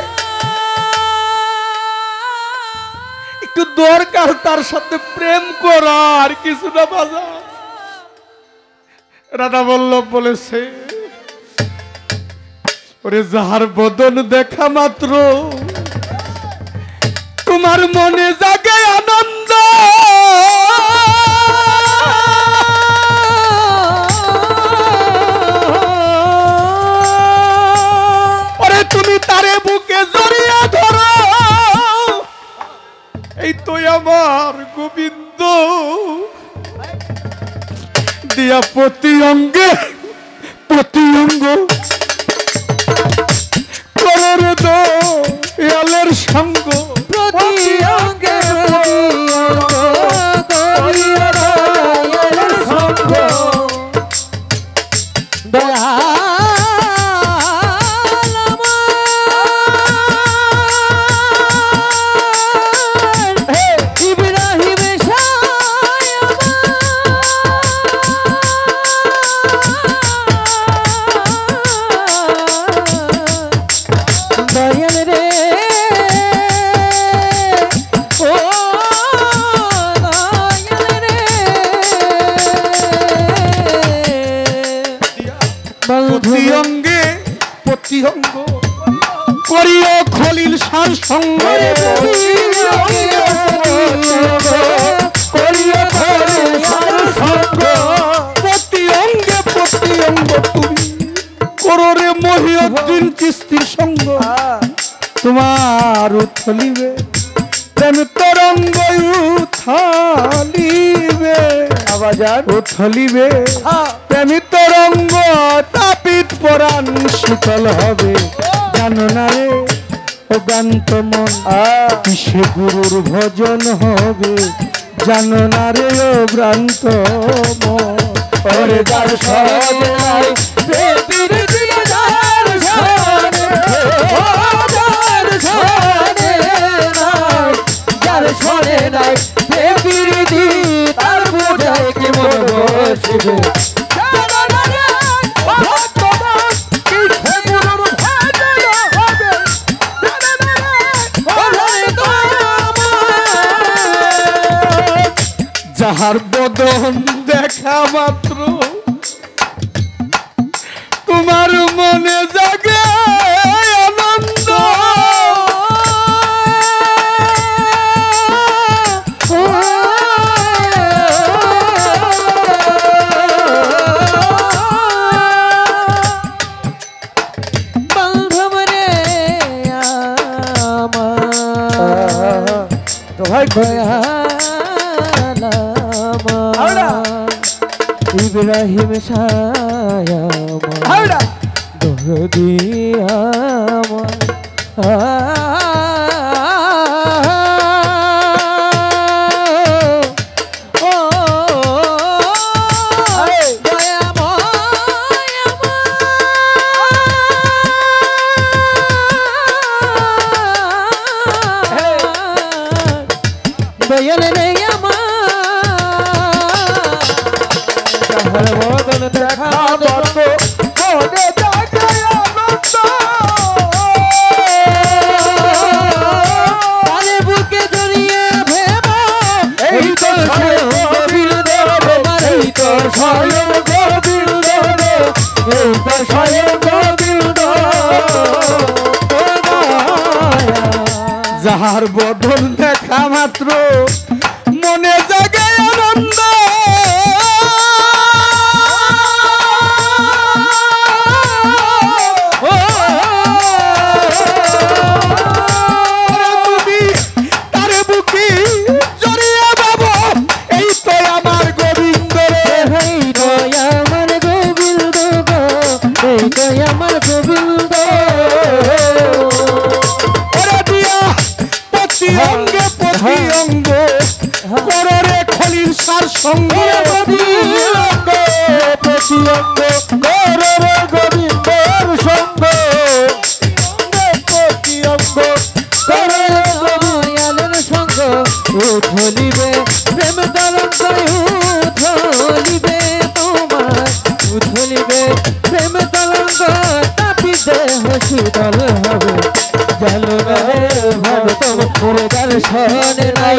A: একটু দরকার তার সাথে প্রেম করার, কিছু না বাজান। রাধা বল্লভ বলেছে, ওরে যাহার বদন দেখা মাত্র তোমার মনে জাগে আনন্দ, ওরে তুমি তারে বুকে জড়িয়ে ধরো, এই তো আমার গোবিন্দ। দিয়া প্রতি অঙ্গে প্রতি অঙ্গ করর দো এলের সঙ্গ,
B: প্রতি অঙ্গে সঙ্গ
A: প্রতি অঙ্গে প্রতি অঙ্গ করিও খলিল সার সঙ্গ, প্রতি অঙ্গে প্রতি অঙ্গ তুমি কররে মহিউদ্দিন চিশতির সঙ্গ। তোমার উথলিবে প্রেম তরঙ্গ, উথলিবে আবাজান, উথলিবে প্রেম তরঙ্গ, তাপিত পরাণ শীতল হবে। জানো না রে ও গান্ত মন, কিসে গুরুর ভজন হবে। জানো না রে ও ভ্রান্ত মন, ওরে যার সহজ নাই যাহার বদন দেখা মাত্র তোমার মনে জাগে আনন্দ,
B: ভাই ইব্রাহিম সায়া দরদি দেখা বুকে জড়িয়ে ভেব, এই তো গোবিন্দ, এই তো স্বয়ং গোবিন্দ, এই তো স্বয়ং গোবিন্দ।
A: যাহার বদন দেখা মাত্র মনে জাগে আনন্দ,
B: আমার গোবিন্দ।
A: ওরে দিয়া প্রতি অঙ্গে প্রতি অঙ্গ কররে খলিল সার সঙ্গ,
B: প্রতি অঙ্গ প্রতি অঙ্গ কররে গোবিন্দর সঙ্গ, প্রতি অঙ্গ কররে দয়ালের সঙ্গ। উথলিবে প্রেম তরঙ্গ, উথলিবে তোমার, উথলিবে প্রেম তরঙ্গ, তাপি দেহ শীতল হবে। জানো না রে ভালো তোমার দর্শন নাই,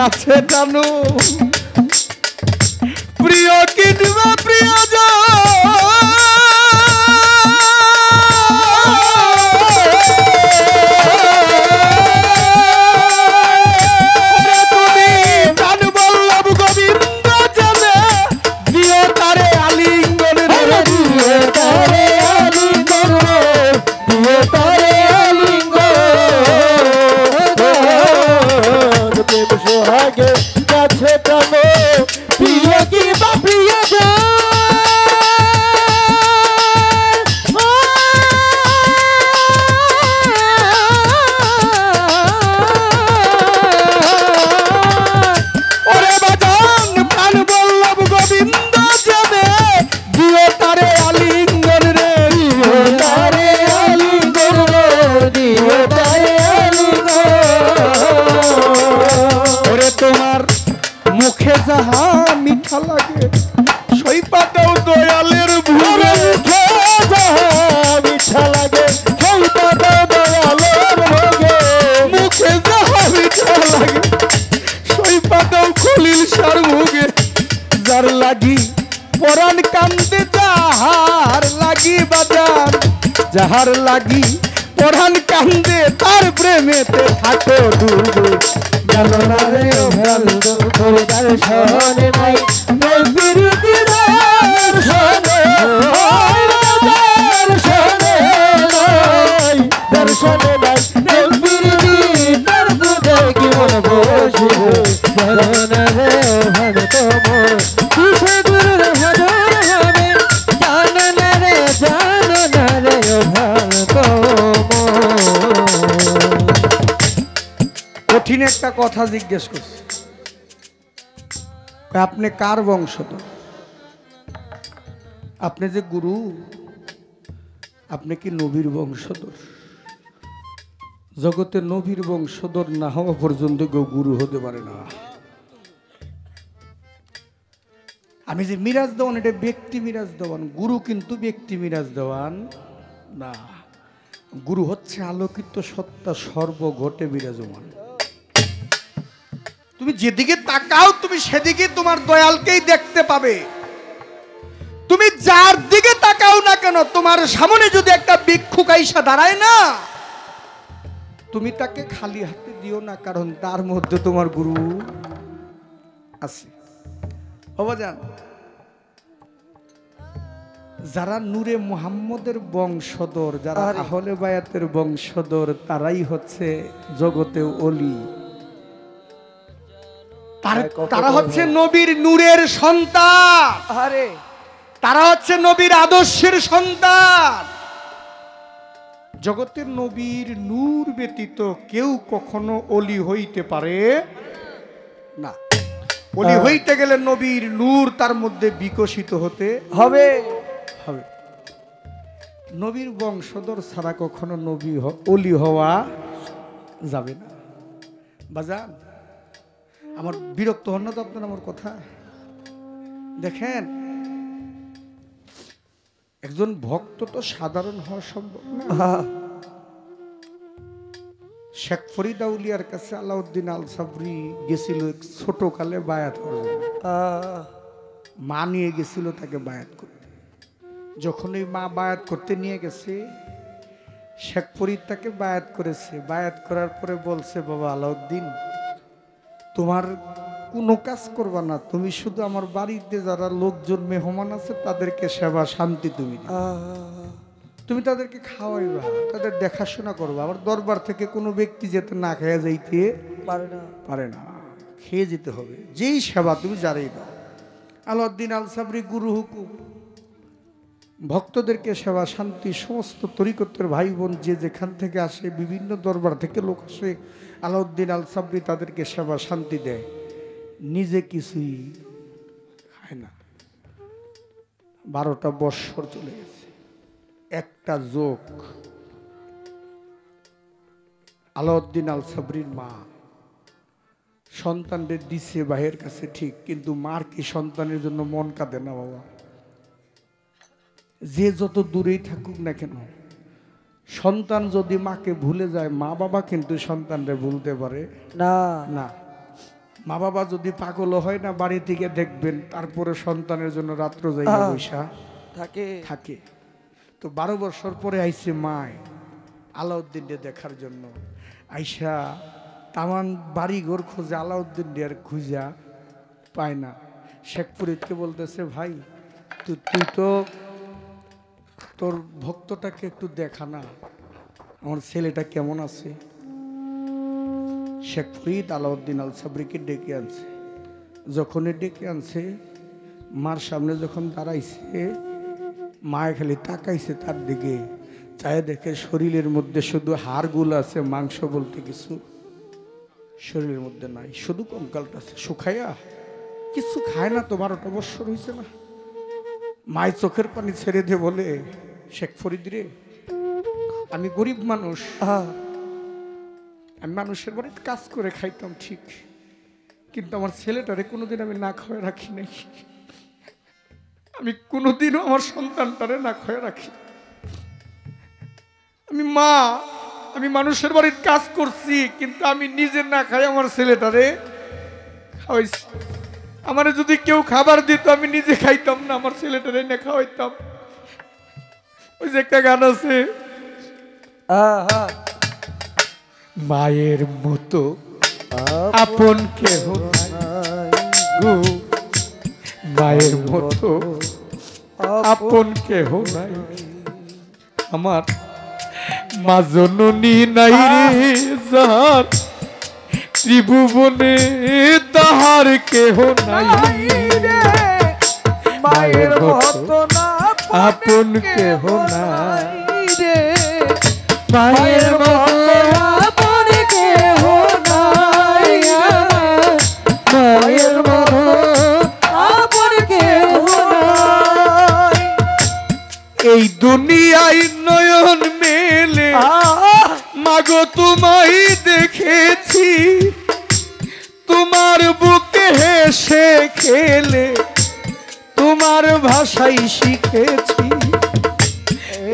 A: কাছে টানো প্রিয় কিংবা প্রিয়জন মিঠা লাগে সইপাটাও দয়ালের ভুলে মিঠা লাগে সইপাটাও দয়ালের ভোগে মুখে যাহা মিঠা লাগে সইপাটাও খলিল সার ভোগে যার লাগি পরাণ কান্দে যাহার লাগি বাজার যাহার লাগি পরাণ কান্দে তার প্রেমেতে থাকো ডুবে গেল না রে ভালো করে দর্শনে নাই বিরুদ্ধে দর্শনে দর্শনে নাই বিরুদ্ধে তার দুধে কি মন বসবে গেল না রে ভালো তোমার কিসে গুরুর হাজার হবে জানো না রে ভালো তোমার কঠিন একটা কথা জিজ্ঞেস করছে আপনি কার বংশধর আপনি যে গুরু আপনি কি নবীর বংশধর জগতে নবীর বংশধর না হওয়া পর্যন্ত কেউ গুরু হতে পারে না আমি যে মিরাজ দেওয়ান এটা ব্যক্তি মিরাজ দেওয়ান গুরু কিন্তু ব্যক্তি মিরাজ দেওয়ান না গুরু হচ্ছে আলোকিত সত্তা সর্বঘটে বিরাজমান তুমি যেদিকে তাকাও তুমি সেদিকে তোমার দয়ালকেই দেখতে পাবে তুমি যার দিকে তাকাও না কেন তোমার সামনে যদি একটা ভিক্ষুক আইসা দাঁড়ায় না তুমি তাকে খালি হাতে দিও না কারণ তার মধ্যে তোমার গুরু আছে অবজান যারা নূরে মুহাম্মদের বংশধর যারা আহলে বায়াতের বংশধর তারাই হচ্ছে জগতে ওলি তারা হচ্ছে নবীর নূরের সন্তান আরে তারা হচ্ছে নবীর আদর্শের সন্তান জগতের নবীর নূর ব্যতীত কেউ কখনো অলি হইতে পারে না অলি হইতে গেলে নবীর নূর তার মধ্যে বিকশিত হতে হবে হবে নবীর বংশধর ছাড়া কখনো নবী অলি হওয়া যাবে না বাজান আমার বিরক্ত হন না তো আপনার আমার কথা দেখেন একজন ভক্ত তো সাধারণ হওয়া সম্ভব না শেখ ফরিদ আউলিয়ার কাছে আলাউদ্দিন আল সাবরি গেছিল ছোট কালে বায়াত করতে মা নিয়ে গেছিল তাকে বায়াত করতে যখন এই মা বায়াত করতে নিয়ে গেছে শেখ ফরিদ তাকে বায়াত করেছে বায়াত করার পরে বলছে বাবা আলাউদ্দিন তোমার কোনো কাজ করবা না তুমি শুধু আমার বাড়িতে যারা লোকজন মেহমান আছে তাদেরকে সেবা শান্তি তুমি তাদেরকে খাওয়াইবা তাদের দেখাশোনা করবা আবার দরবার থেকে কোনো ব্যক্তি যেতে না খেয়ে যাইতে পারে না খেয়ে যেতে হবে যেই সেবা তুমি যারাই দাও আলাউদ্দিন আল সাবরি গুরু হুকুম ভক্তদেরকে সেবা শান্তি সমস্ত তরিকতের ভাই বোন যে যেখান থেকে আসে বিভিন্ন দরবার থেকে লোক আসে আলাউদ্দিন আল সাবরি তাদেরকে সেবা শান্তি দেয় নিজে কিছুই খায় না 12টা বৎসর চলে গেছে একটা যোগ আলাউদ্দিন আল সাবরির মা সন্তানদের দিছে ভাইয়ের কাছে ঠিক কিন্তু মার কি সন্তানের জন্য মন কাঁদে না বাবা যে যত দূরেই থাকুক না কেন সন্তান যদি মাকে ভুলে যায় মা বাবা কিন্তু সন্তানরে ভুলতে পারে না না মা বাবা যদি পাগল হয় না বাড়ি থেকে দেখবেন, তারপরে সন্তানের জন্য রাত্র জায়গা বৈশা
B: থাকে
A: থাকে। তো 12 বছর পরে আইসে মায় আলাউদ্দিনকে দেখার জন্য। আইসা তামান বাড়ি ঘর খুঁজে আলাউদ্দিন আর খুঁজা পায় না। শেখ ফরিদকে বলতেছে, ভাই তুই তো তোর ভক্তটাকে একটু দেখা না, আমার ছেলেটা কেমন আছে। শেখ ফরিদ আলাউদ্দিন আল সাবরিকে ডেকে আনছে। যখনই ডেকে আনছে, মার সামনে যখন দাঁড়াইছে, মায় খালি তাকাইছে তার দিকে, চায়ে দেখে শরীরের মধ্যে শুধু হাড়গুলো আছে, মাংস বলতে কিছু শরীরের মধ্যে নাই, শুধু কঙ্কালটা আছে শুকাইয়া, কিছু খায় না। তো 12টা বছর হয়েছে না। মায়ের চোখের পানি ছেড়ে দিয়ে বলে, শেখ ফরিদ রে, আমি গরিব মানুষ, আমি মানুষের বাড়িতে কাজ করে খাইতাম ঠিক, কিন্তু আমার ছেলেটারে কোনোদিন আমি না খাওয়া রাখি নাই। আমি কোনোদিনও আমার সন্তানটারে না খাওয়া রাখি। আমি মানুষের বাড়িতে কাজ করছি, কিন্তু আমি নিজে না খাই আমার ছেলেটারে খাওয়াইছি। আমারে যদি কেউ খাবার দিত আমি নিজে খাইতাম না, আমার ছেলেটারে না খাওয়াইতাম। ওই যে একটা গান আছে, মায়ের মতো আপন কেহ গো, মায়ের মতো আপন কেহ নাই, আমার মা জননী নাই রে যার, ত্রিভুবনে তাহার কেহ নাই রে, মায়ের মতো আপন কেহ নাই রে,
B: মায়ের মতো আপন কেহ নাই, মায়ের মতো আপন কেহ নাই।
A: এই দুনিয়ায় নয়ন মেলে মাগো তোমায় দেখেছি, তোমার বুকে হেসে খেলে তোমার ভাষাই শিখেছি।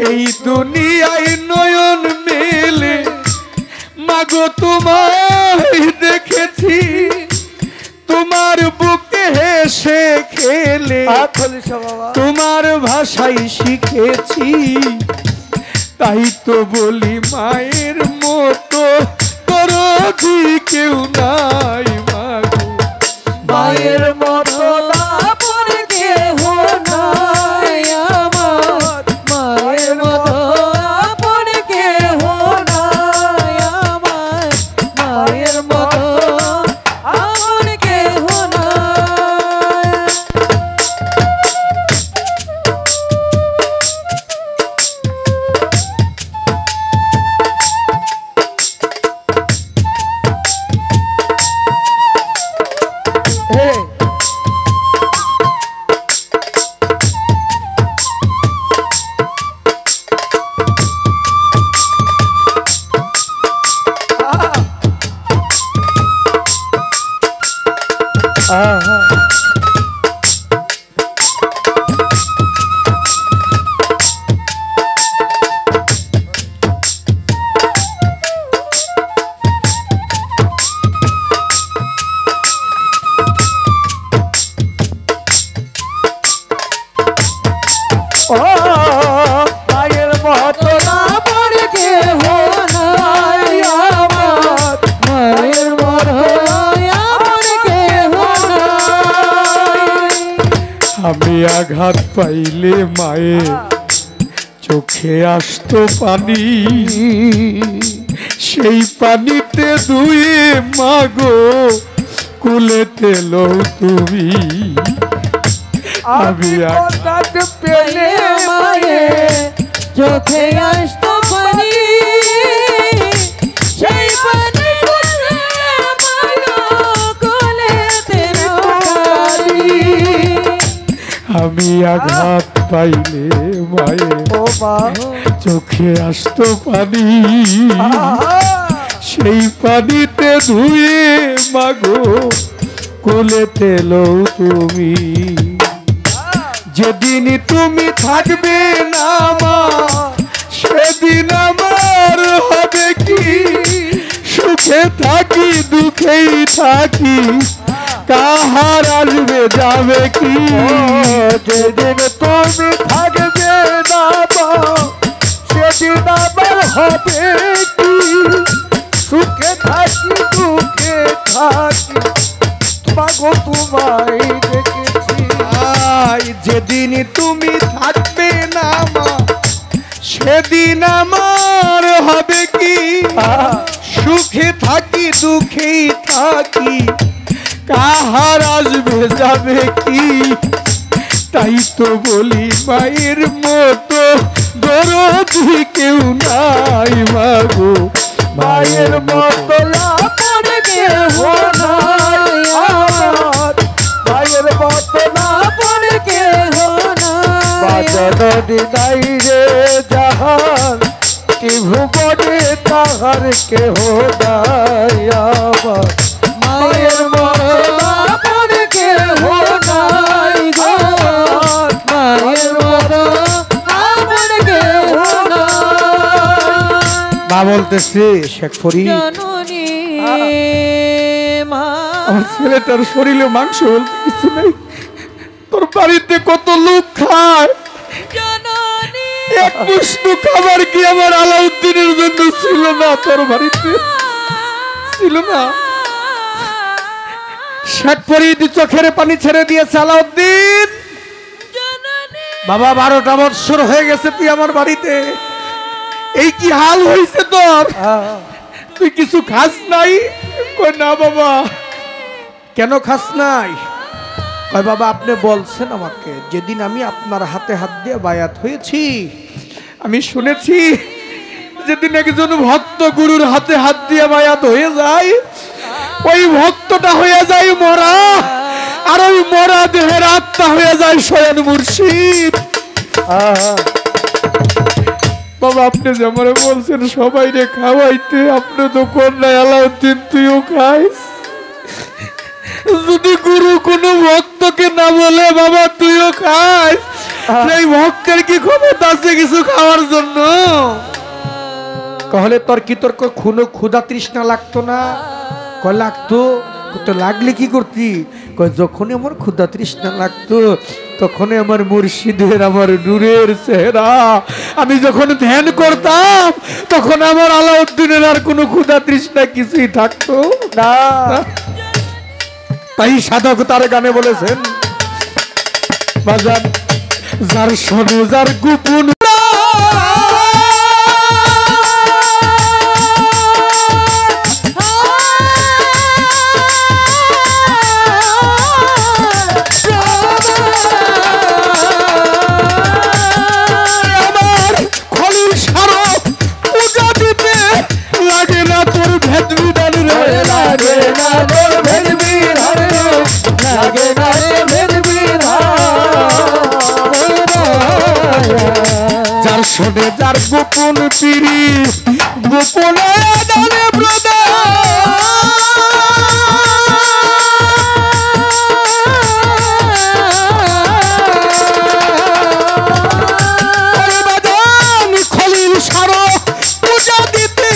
A: এই দুনিয়ায় নয়ন মেলে মাগো তোমায় দেখেছি, তোমার বুকে হেসে খেলে তোমার ভাষাই শিখেছি। তাই তো বলি মায়ের মতো দরদি কেউ নাই মাগো,
B: মায়ের মতো আপন কেহ নাই আমার, মায়ের মতো আপন কেহ নাই আমার, মায়ের মতো আপন কেহ নাই।
A: মায়ের মতো
B: আপন কেহ নাই আমার, মায়ের মতো আপন কেহ নাই।
A: আমি আঘাত পাইলে মায়ের চোখে আসতো পানি, সেই পানিতে ধুয়ে মাগো কুলেতে লো তুমি। আমি আঘাত পেলে
B: মায়ের চোখে আসতো পানি, সেই পানি
A: আমি আঘাত পাইলে মায়ের চোখে আসতো পানি, সেই পানিতে ধুয়ে মাগো কোলেতে লো তুমি। যেদিন তুমি থাকবে না মা, সেদিন আমার হবে কি, সুখে থাকি দুঃখেই থাকি কাহার আসবে যাবে কি
B: যেদিন তুমি থাকবে না সেদিন আবার হবে কি সুখে থাকি দুঃখে থাকি মাগো তোমায় দেখেছি
A: যেদিন তুমি থাকবে না মা সেদিন আমার হবে কি সুখে থাকি দুঃখেই থাকি কাহার আসবে যাবে কি তাই তো বলি মায়ের মতো দরদি কেউ নাই মাগো
B: মায়ের মতো আপন কেহ নাই আমার মায়ের মতো আপন কেহ নাই বাজনদি নাই রে জাহান কি ভুবনে তাহার কেহ নাই আমার মায়ের মতো আপন কেহ নাই গো মায়ের মতো আপন কেহ নাই
A: মা বলতেছে শেখ ফরিদ
B: জননী মা
A: আমার ছেলেটার শরীরে মাংস বলতে কিছু নেই তোর বাড়িতে কত লোক খায়
B: জননী
A: এক মুষ্টি খাবার কি আমার আলাউদ্দিনের জন্য ছিল না তোর বাড়িতে ছিল না শেখ ফরিদ চোখের পানি ছেড়ে দিয়েছে আলাউদ্দিন বাবা 12টা বৎসর হয়ে গেছে তুই আমার বাড়িতে এই কি হাল হয়েছে তোর তুই কিছু খাস নাই কই না বাবা কেন খাস নাই কয় বাবা আপনি বলছেন আমাকে যেদিন আমি আপনার হাতে হাত দিয়ে বায়াত হয়েছি আমি শুনেছি যেদিন একজন ভক্ত গুরুর হাতে হাত দিয়ে বায়াত হয়ে যায় ওই ভক্তটা হয়ে যায় মরা আর ওই মরা দেহের আত্মা হয়ে যায় স্বয়ং মুর্শিদ বাবা আপনি যে আমার বলছেন সবাই রে খাওয়াইতে আপনি তো কন্যায় আলাউদ্দিন তুইও খাইস যদি গুরু কোনো ভক্তকে না বলে বাবা তুইও খাইস এই ভক্তের কি ক্ষমতা আছে কিছু খাওয়ার জন্য তাহলে তোর কি তোর কোনো ক্ষুধা তৃষ্ণা লাগতো না কয় লাগতো তো লাগলে কি করতি কয় যখনই আমার ক্ষুধা তৃষ্ণা লাগতো তখনই আমার মুর্শিদের আমার নূরের চেহারা আমি যখন ধ্যান করতাম তখন আমার আলাউদ্দিনের আর কোনো ক্ষুধা তৃষ্ণা কিছুই থাকতো না তাই সাধক তার গানে বলেছেন বাজান যার শোনো যার গোপন শোনে যার গোপন পিড়ি গোপনে ডালে খলিল সারো পূজা দিতে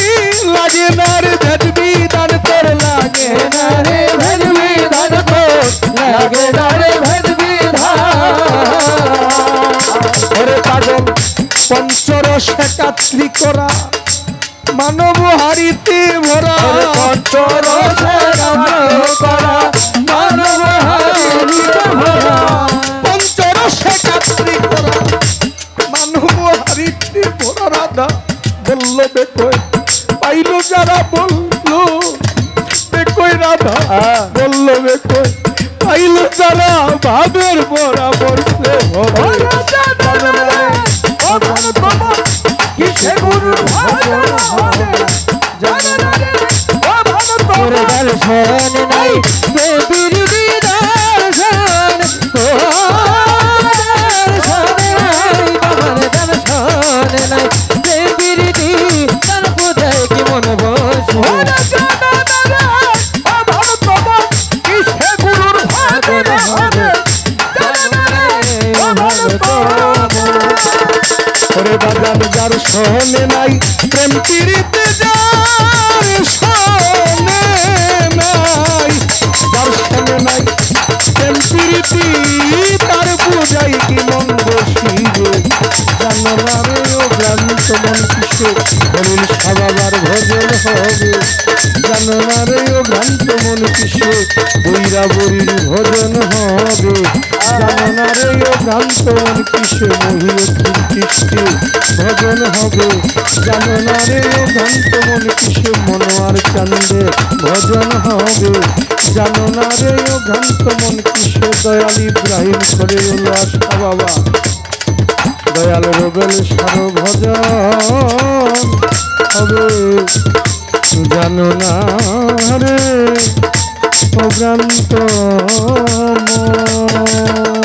A: লাগে না রে ভেদবি দান তোর লাগে না রে ভেদবি দান তোর লাগে না রে ভেদবি ধান পঞ্চরসে কাত্রি করা মানব হারিতে ভরা পঞ্চরসে করা মানব হারিতে ভরা পঞ্চরসে কাত্রি করা মানব হারিতে ভরা রাধা বলল বেকই পাইল যারা বলল বেকই রাধা বলল বেকই পাইল যারা ভাবের ভরা বসে ভরা কিসে গুরু দর্শন নাই দেবীর দর্শন দর্শন নাই দেবীর দর্শন কোথায় কি মন বসে কিসে গুরুর ওরে বাজান যার শোনে নাই প্রেম পিরিতে যার শোনে নাই যার শোনে নাই
B: কিসে হরিণ সাবাবার ভজন হবে জানো না রে ও ভ্রান্ত মন কিসে বৈরা বরির ভজন হবে জানো না রে ও ভ্রান্ত মন কিসে মহিয়ত্রীর কৃষ্ণে ভজন হবে জানো না রে ও ভ্রান্ত মন কিসে মনোয়ার চান্দে ভজন হবে জানো না রে ও ভ্রান্ত মন কিসে দয়াল ইব্রাহিম করে হলো আশা বাবা দয়াল রবেল সার ভজন হবে জানো না রে ও ভ্রান্ত মন